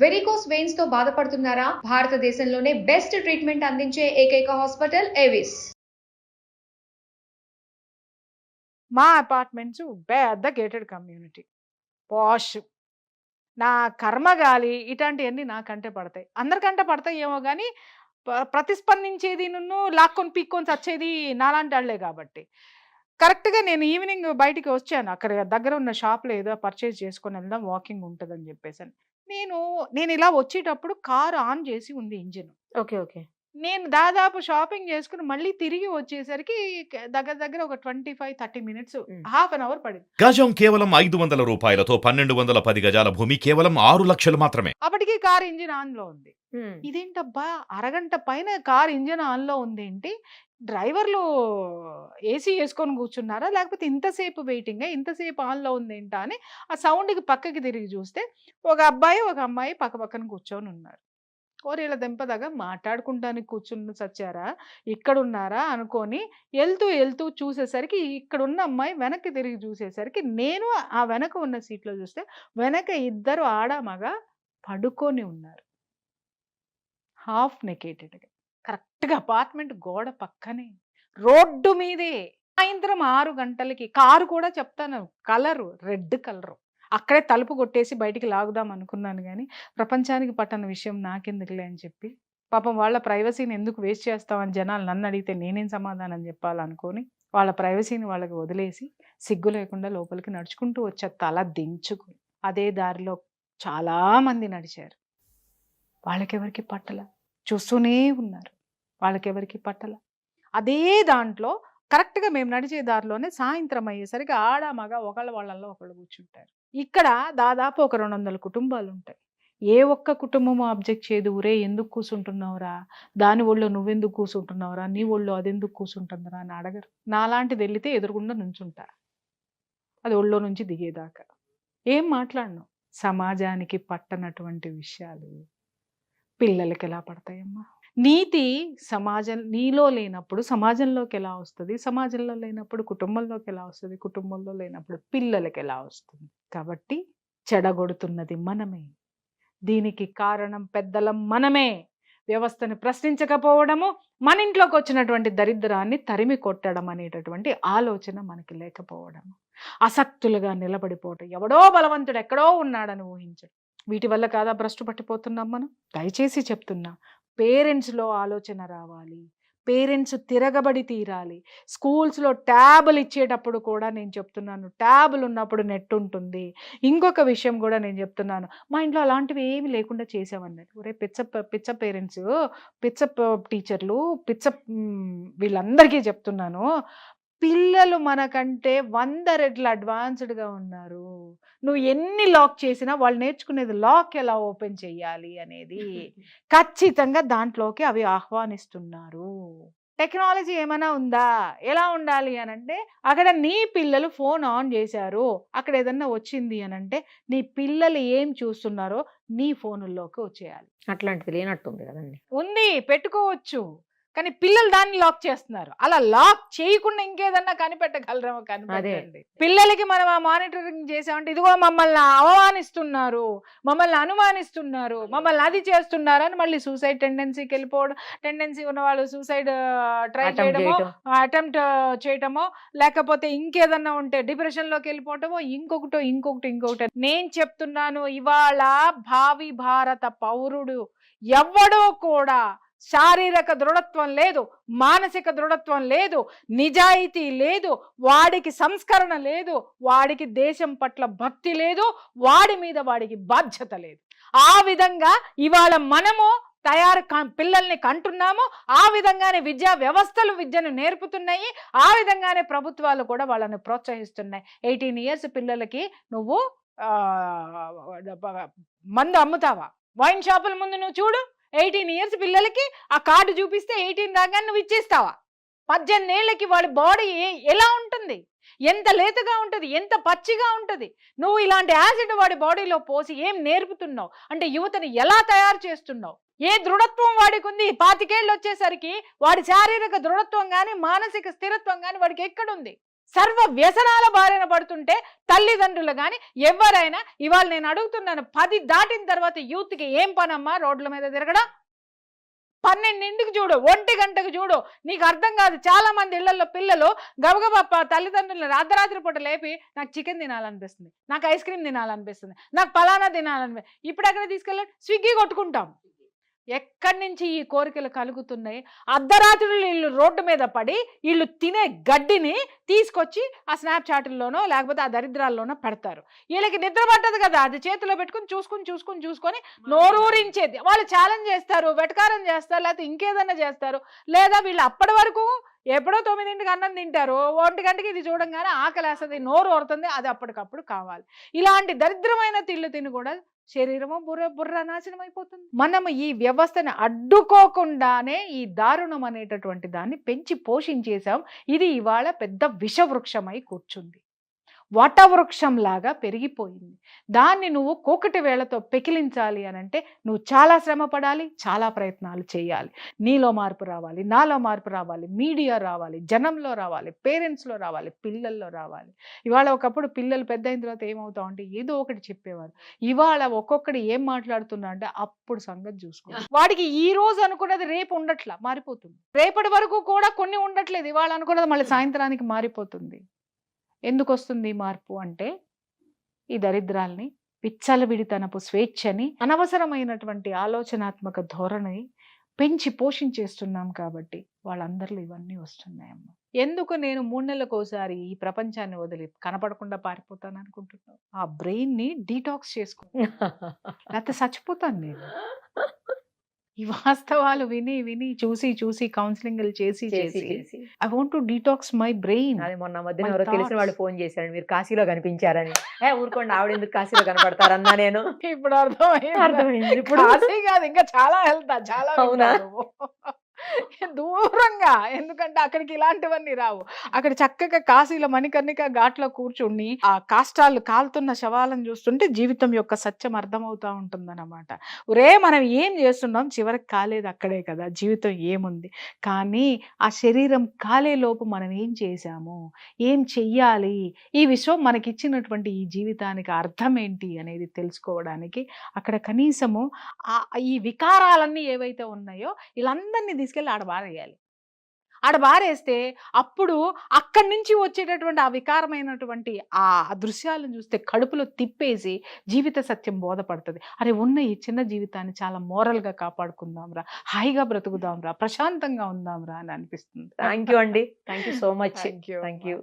Varicose veins తో బాధపడుతున్నారా? భారతదేశంలోనే బెస్ట్ ట్రీట్మెంట్ అందించే ఏకైక హాస్పిటల్ ఏవిస్. మా అపార్ట్మెంట్స్ పెద్ద గేటెడ్ కమ్యూనిటీ, పాష్. నా కర్మగాలి ఇట్లాంటివన్నీ నాకంటే పడతాయి, అందరికంటే పడతాయి ఏమో కానీ ప్రతిస్పందించేది నన్ను లాక్కొని పీక్కొని చచ్చేది నాలాంటి వాళ్ళే. కాబట్టి కరెక్ట్గా నేను ఈవినింగ్ బయటికి వచ్చాను, అక్కడ దగ్గర ఉన్న షాప్లో ఏదో పర్చేజ్ చేసుకొని వెళ్దాం, వాకింగ్ ఉంటుందని చెప్పేసి. నేను ఇలా వచ్చేటప్పుడు కారు ఆన్ చేసి ఉంది ఇంజిన్. Okay okay. నేను దాదాపు షాపింగ్ చేసుకుని మళ్ళీ తిరిగి వచ్చేసరికి దగ్గర ఒక 25-30 మినిట్స్, హాఫ్ అన్ అవర్ పడింది. గజం కేవలం 500 రూపాయలతో 1210 గజాల భూమి కేవలం 6 లక్షలు మాత్రమే. అప్పటికి కార్ ఇంజిన్ ఆన్ లో ఉంది. ఇదేంటబ్బా, అరగంట పైన కార్ ఇంజిన్ ఆన్ లో ఉంది ఏంటి, డ్రైవర్లు ఏసీ వేసుకొని కూర్చున్నారా లేకపోతే ఇంతసేపు వెయిటింగ్, ఇంతసేపు ఆన్ లో ఉంది ఏంటా అని ఆ సౌండ్కి పక్కకి తిరిగి చూస్తే ఒక అబ్బాయి ఒక అమ్మాయి పక్క పక్కన కూర్చొని ఉన్నారు. కోరేళ్ళ దెంపదగా మాట్లాడుకుంటానికి కూర్చుని చచ్చారా, ఇక్కడున్నారా అనుకొని వెళ్తూ చూసేసరికి ఇక్కడున్న అమ్మాయి వెనక్కి తిరిగి చూసేసరికి నేను ఆ వెనక ఉన్న సీట్లో చూస్తే వెనక ఇద్దరు ఆడ మగ పడుకొని ఉన్నారు, హాఫ్ నెకేటెడ్గా. కరెక్ట్గా అపార్ట్మెంట్ గోడ పక్కనే, రోడ్డు మీదే. సాయంత్రం 6 గంటలకి కారు కూడా చెప్తాను, కలరు రెడ్ కలరు. అక్కడే తలుపు కొట్టేసి బయటికి లాగుదాం అనుకున్నాను కానీ ప్రపంచానికి పట్టని విషయం నాకెందుకులే అని చెప్పి, పాపం వాళ్ళ ప్రైవసీని ఎందుకు వేస్ట్ చేస్తామని జనాలు నన్ను అడిగితే నేనేం సమాధానం చెప్పాలనుకొని వాళ్ళ ప్రైవసీని వాళ్ళకి వదిలేసి సిగ్గు లేకుండా లోపలికి నడుచుకుంటూ వచ్చే, తల దించుకుని. అదే దారిలో చాలామంది నడిచారు, వాళ్ళకెవరికి పట్టల, చూస్తూనే ఉన్నారు, వాళ్ళకెవరికి పట్టల. అదే దాంట్లో కరెక్ట్గా మేము నడిచే దారిలోనే సాయంత్రం అయ్యేసరికి ఆడ మగ ఒకళ్ళ వాళ్ళల్లో ఒకళ్ళు కూర్చుంటారు. ఇక్కడ దాదాపు ఒక 200 కుటుంబాలు ఉంటాయి. ఏ ఒక్క కుటుంబము అబ్జెక్ట్ చేయదు, ఊరే ఎందుకు కూర్చుంటున్నావురా, దాని ఒళ్ళో నువ్వెందుకు కూర్చుంటున్నావురా, నీ ఒళ్ళో అదెందుకు కూర్చుంటుందిరా అని అడగరు. నాలాంటిది వెళితే ఎదురుగుండా నుంచుంటా, అది ఒళ్ళో నుంచి దిగేదాకా ఏం మాట్లాడను. సమాజానికి పట్టనటువంటి విషయాలు పిల్లలకి ఎలా పడతాయమ్మా? నీతి సమాజం నీలో లేనప్పుడు సమాజంలోకి ఎలా వస్తుంది, సమాజంలో లేనప్పుడు కుటుంబంలోకి ఎలా వస్తుంది, కుటుంబంలో లేనప్పుడు పిల్లలకి ఎలా వస్తుంది? కాబట్టి చెడగొడుతున్నది మనమే, దీనికి కారణం పెద్దలం మనమే. వ్యవస్థను ప్రశ్నించకపోవడము, మన ఇంట్లోకి వచ్చినటువంటి దరిద్రాన్ని తరిమి కొట్టడం అనేటటువంటి ఆలోచన మనకి లేకపోవడము, అసక్తులుగా నిలబడిపోవటం, ఎవడో బలవంతుడు ఎక్కడో ఉన్నాడని ఊహించడం, వీటి వల్ల కాదా భ్రష్టు పట్టిపోతున్నాం మనం? దయచేసి చెప్తున్నా, పేరెంట్స్లో ఆలోచన రావాలి, పేరెంట్స్ తిరగబడి తీరాలి. స్కూల్స్లో ట్యాబులు ఇచ్చేటప్పుడు కూడా నేను చెప్తున్నాను, ట్యాబులు ఉన్నప్పుడు నెట్ ఉంటుంది. ఇంకొక విషయం కూడా నేను చెప్తున్నాను, మా ఇంట్లో అలాంటివి ఏమి లేకుండా చేసామన్నట్టు. ఒరే పిచ్చ పేరెంట్స్, పిచ్చ టీచర్లు, వీళ్ళందరికీ చెప్తున్నాను, పిల్లలు మనకంటే 100 రెట్లు అడ్వాన్స్డ్గా ఉన్నారు. నువ్వు ఎన్ని లాక్ చేసినా వాళ్ళు నేర్చుకునేది లాక్ ఎలా ఓపెన్ చేయాలి అనేది ఖచ్చితంగా దాంట్లోకి అవి ఆహ్వానిస్తున్నారు. టెక్నాలజీ ఏమైనా ఉందా, ఎలా ఉండాలి అని అంటే, అక్కడ నీ పిల్లలు ఫోన్ ఆన్ చేశారు, అక్కడ ఏదన్నా వచ్చింది అని అంటే నీ పిల్లలు ఏం చూస్తున్నారో నీ ఫోనుల్లోకి వచ్చేయాలి. అట్లాంటిది లేనట్టుంది కదండి. ఉంది, పెట్టుకోవచ్చు, కానీ పిల్లలు దాన్ని లాక్ చేస్తున్నారు. అలా లాక్ చేయకుండా ఇంకేదన్నా కనిపెట్టగలరేమో కనిపెట్టండి. పిల్లలకి మనం ఆ మానిటరింగ్ చేసామంటే ఇదిగో మమ్మల్ని అవమానిస్తున్నారు, మమ్మల్ని అనుమానిస్తున్నారు, మమ్మల్ని అది చేస్తున్నారు అని మళ్ళీ సూసైడ్ టెండెన్సీకి వెళ్ళిపోవడం, టెండెన్సీ ఉన్న వాళ్ళు సూసైడ్ ట్రై చేయడమో, అటెంప్ట్ చేయటమో, లేకపోతే ఇంకేదన్నా ఉంటే డిప్రెషన్లోకి వెళ్ళిపోవటమో, ఇంకొకటి. నేను చెప్తున్నాను, ఇవాళ భావి భారత పౌరుడు ఎవ్వడో కూడా శారీరక దృఢత్వం లేదు, మానసిక దృఢత్వం లేదు, నిజాయితీ లేదు, వాడికి సంస్కరణ లేదు, వాడికి దేశం పట్ల భక్తి లేదు, వాడి మీద వాడికి బాధ్యత లేదు. ఆ విధంగా ఇవాళ మనము పిల్లల్ని కంటున్నాము, ఆ విధంగానే విద్యా వ్యవస్థలు విద్యను నేర్పుతున్నాయి, ఆ విధంగానే ప్రభుత్వాలు కూడా వాళ్ళని ప్రోత్సహిస్తున్నాయి. 18 years పిల్లలకి నువ్వు మందు అమ్ముతావా? వైన్ షాపుల ముందు నువ్వు చూడు, 18 years పిల్లలకి ఆ కార్డు చూపిస్తే 18 రాగానే నువ్వు ఇచ్చేస్తావా? 18 ఏళ్ళకి వాడి బాడీ ఎలా ఉంటుంది, ఎంత లేతగా ఉంటుంది, ఎంత పచ్చిగా ఉంటుంది. నువ్వు ఇలాంటి యాసిడ్ వాడి బాడీలో పోసి ఏం నేర్పుతున్నావు అంటే, యువతని ఎలా తయారు చేస్తున్నావు? ఏ దృఢత్వం వాడికి ఉంది? 25 ఏళ్ళు వచ్చేసరికి వాడి శారీరక దృఢత్వం కానీ మానసిక స్థిరత్వం కానీ వాడికి ఎక్కడుంది? సర్వ వ్యసనాల బారిన పడుతుంటే తల్లిదండ్రులు కానీ ఎవరైనా ఇవాళ నేను అడుగుతున్నాను, 10 దాటిన తర్వాత యూత్కి ఏం పనమ్మా రోడ్ల మీద తిరగడం? 12ంటికి చూడు, 1 గంటకు చూడు, నీకు అర్థం కాదు. చాలా మంది ఇళ్లలో పిల్లలు గబగబా తల్లిదండ్రులను రాత్రి పూట లేపి నాకు చికెన్ తినాలనిపిస్తుంది, నాకు ఐస్ క్రీమ్ తినాలనిపిస్తుంది, నాకు పలానా తినాలనిపిస్తుంది. ఇప్పుడు ఎక్కడ తీసుకెళ్ళాలి? స్విగ్గీ కొట్టుకుంటాం. ఎక్కడి నుంచి ఈ కోరికలు కలుగుతున్నాయి? అర్ధరాత్రులు వీళ్ళు రోడ్డు మీద పడి వీళ్ళు తినే గడ్డిని తీసుకొచ్చి ఆ స్నాప్చాట్ల్లోనో లేకపోతే ఆ దరిద్రాల్లోనో పెడతారు. వీళ్ళకి నిద్ర పట్టదు కదా, అది చేతిలో పెట్టుకుని చూసుకొని నోరూరించేది. వాళ్ళు ఛాలెంజ్ చేస్తారు, వెటకారం చేస్తారు, లేకపోతే ఇంకేదన్నా చేస్తారు. లేదా వీళ్ళు అప్పటి వరకు ఎప్పుడో 9ంటికి అన్నం తింటారు, 1 గంటకి ఇది చూడంగానే ఆకలేస్తుంది, నోరు ఊరుతుంది, అది అప్పటికప్పుడు కావాలి. ఇలాంటి దరిద్రమైన తిండి కూడా శరీరము బుర్ర నాశనం అయిపోతుంది. మనము ఈ వ్యవస్థను అడ్డుకోకుండానే ఈ దారుణం అనేటటువంటి దాన్ని పెంచి పోషించేశాం. ఇది ఇవాళ పెద్ద విషవృక్షమై కూర్చుంది, వటవృక్షంలాగా పెరిగిపోయింది. దాన్ని నువ్వు కూకటి వేళతో పెకిలించాలి అనంటే నువ్వు చాలా శ్రమ పడాలి, చాలా ప్రయత్నాలు చేయాలి. నీలో మార్పు రావాలి, నాలో మార్పు రావాలి, మీడియా రావాలి, జనంలో రావాలి, పేరెంట్స్లో రావాలి, పిల్లల్లో రావాలి. ఇవాళ ఒకప్పుడు పిల్లలు పెద్ద అయిన తర్వాత ఏమవుతావు అంటే ఏదో ఒకటి చెప్పేవారు. ఇవాళ ఒక్కొక్కటి ఏం మాట్లాడుతున్నా అంటే అప్పుడు సంగతి చూసుకో. వాడికి ఈ రోజు అనుకున్నది రేపు ఉండట్లా, మారిపోతుంది. రేపటి వరకు కూడా కొన్ని ఉండట్లేదు, ఇవాళ అనుకున్నది మళ్ళీ సాయంత్రానికి మారిపోతుంది. ఎందుకు వస్తుంది మార్పు అంటే ఈ దరిద్రాల్ని, విచ్చలవిడితనపు స్వేచ్ఛని, అనవసరమైనటువంటి ఆలోచనాత్మక ధోరణి పెంచి పోషించేస్తున్నాం కాబట్టి వాళ్ళందరిలో ఇవన్నీ వస్తున్నాయమ్మ. ఎందుకు నేను 3 నెలలకు ఒకసారి ఈ ప్రపంచాన్ని వదిలి కనపడకుండా పారిపోతాను అనుకుంటున్నాను? ఆ బ్రెయిన్ని డీటాక్స్ చేసుకో, లేకపోతే చచ్చిపోతాను నేను. ఈ వాస్తవాలు విని చూసి కౌన్సిలింగ్లు చేసి I want to detox my brain. అదే మొన్న మధ్యన ఎవరో తెలిసిన వాళ్ళు ఫోన్ చేశారు, మీరు కాశీలో కనిపించారని. ఊరుకోండి, ఆవిడ ఎందుకు కాశీలో కనపడతారన్నా నేను. ఇప్పుడు అర్థమైంది. ఇప్పుడు కాశీ కాదు, ఇంకా చాలా వెళ్తా, చాలా. అవునా? దూరంగా, ఎందుకంటే అక్కడికి ఇలాంటివన్నీ రావు. అక్కడ చక్కగా కాశీలో మణికర్ణిక ఘాట్లో కూర్చుని ఆ కాష్టాలు కాలుతున్న శవాలను చూస్తుంటే జీవితం యొక్క సత్యం అర్థమవుతా ఉంటుందన్నమాట. మనం ఏం చేస్తున్నాం చివరికి కాలేదు అక్కడే కదా, జీవితం ఏముంది. కానీ ఆ శరీరం కాలే లోపు మనం ఏం చేశాము, ఏం చెయ్యాలి, ఈ విశ్వం మనకిచ్చినటువంటి ఈ జీవితానికి అర్థం ఏంటి అనేది తెలుసుకోవడానికి అక్కడ కనీసము ఈ వికారాలన్నీ ఏవైతే ఉన్నాయో వీళ్ళందరినీ తీసుకెళ్ళి ఆడబారేయాలి. ఆడబారేస్తే అప్పుడు అక్కడి నుంచి వచ్చేటటువంటి ఆ వికారమైనటువంటి ఆ దృశ్యాలను చూస్తే కడుపులో తిప్పేసి జీవిత సత్యం బోధపడుతుంది. అరే ఉన్న ఈ చిన్న జీవితాన్ని చాలా మోరల్గా కాపాడుకుందాంరా, హాయిగా బ్రతుకుదాంరా, ప్రశాంతంగా ఉందాంరా అని అనిపిస్తుంది. థ్యాంక్ యూ అండి, thank you so much. Thank you.